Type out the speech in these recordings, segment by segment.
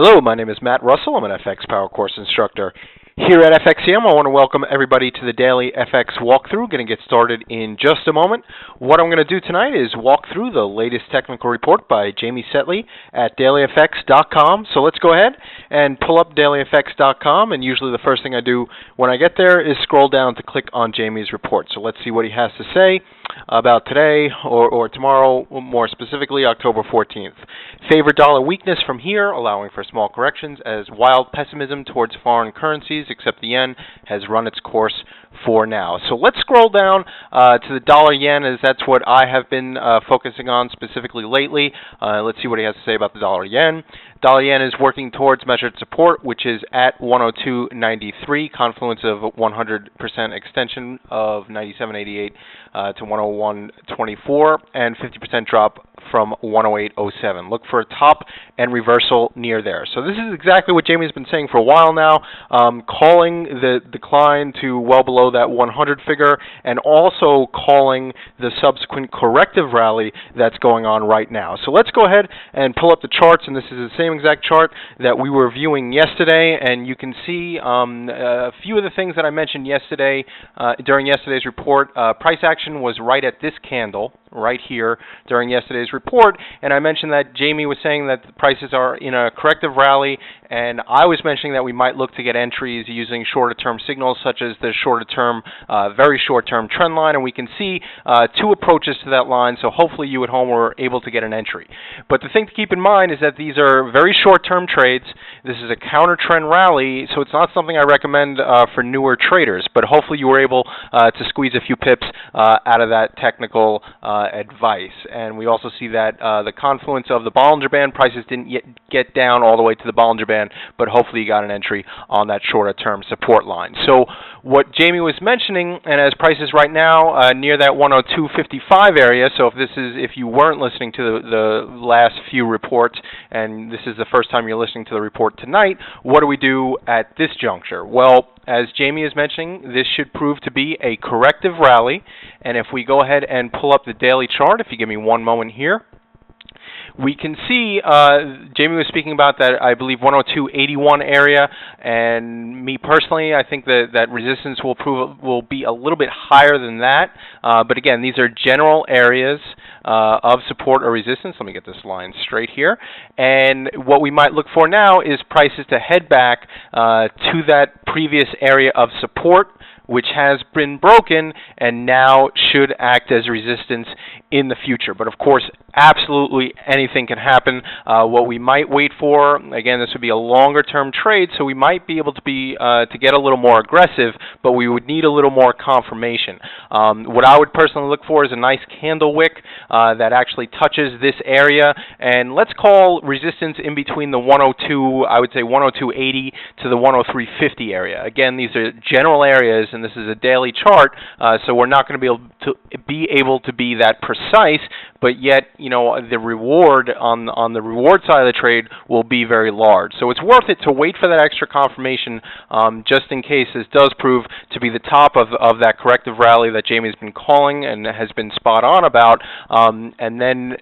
Hello, my name is Matt Russell. I'm an FX Power Course instructor. Here at FXCM, I want to welcome everybody to the Daily FX walkthrough. Going to get started in just a moment. What I'm going to do tonight is walk through the latest technical report by Jamie Setley at DailyFX.com. So let's go ahead and pull up DailyFX.com, and usually the first thing I do when I get there is scroll down to click on Jamie's report. So let's see what he has to say about today or tomorrow, more specifically October 14th. Favorite dollar weakness from here, allowing for small corrections as wild pessimism towards foreign currencies, except the yen has run its course for now. So let's scroll down to the dollar yen, as that's what I have been focusing on specifically lately. Let's see what he has to say about the dollar yen. Dollar yen is working towards measured support, which is at 102.93, confluence of 100% extension of 97.88 to 101.24, and 50% drop from 108.07. Look for a top and reversal near there. So this is exactly what Jamie's been saying for a while now, calling the decline to well below that 100 figure, and also calling the subsequent corrective rally that's going on right now. So let's go ahead and pull up the charts, and this is the same exact chart that we were viewing yesterday, and you can see a few of the things that I mentioned yesterday during yesterday's report. Price action was right at this candle right here during yesterday's report, and I mentioned that Jamie was saying that the prices are in a corrective rally, and I was mentioning that we might look to get entries using shorter-term signals such as the shorter-term, very short-term trend line, and we can see two approaches to that line, so hopefully you at home were able to get an entry. But the thing to keep in mind is that these are very short-term trades. This is a counter-trend rally, so it's not something I recommend for newer traders, but hopefully you were able to squeeze a few pips out of that technical advice. And we also see that the confluence of the Bollinger Band, prices didn't yet get down all the way to the Bollinger Band, but hopefully you got an entry on that shorter term support line. So what Jamie was mentioning, and as prices right now near that 102.55 area, so if you weren't listening to the last few reports, and this is the first time you're listening to the report tonight, what do we do at this juncture? Well, as Jamie is mentioning, this should prove to be a corrective rally, and if we go ahead and pull up the daily chart, if you give me one moment here, we can see Jamie was speaking about that, I believe, 102.81 area, and me personally, I think that resistance will be a little bit higher than that. But again, these are general areas of support or resistance. Let me get this line straight here. And what we might look for now is prices to head back to that previous area of support, which has been broken and now should act as resistance in the future. But of course, absolutely anything can happen. What we might wait for, again, this would be a longer term trade, so we might be able to get a little more aggressive, but we would need a little more confirmation. What I would personally look for is a nice candle wick that actually touches this area, and let's call resistance in between the 102, I would say 102.80 to the 103.50 area. Again, these are general areas, and this is a daily chart, so we're not going to be able to be that precise, but yet, the reward on the reward side of the trade will be very large. So it's worth it to wait for that extra confirmation just in case this does prove to be the top of that corrective rally that Jamie's been calling and has been spot on about. And then,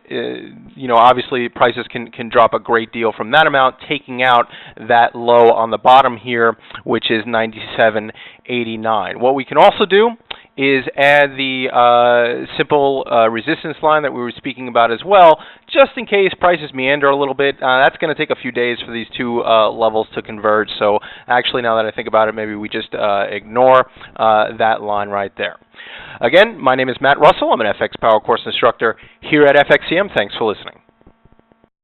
obviously prices can drop a great deal from that amount, taking out that low on the bottom here, which is 97.89. What we can also do is add the simple resistance line that we were speaking about as well, just in case prices meander a little bit. That's going to take a few days for these two levels to converge. So actually, now that I think about it, maybe we just ignore that line right there. Again, my name is Matt Russell. I'm an FX Power Course instructor here at FXCM. Thanks for listening.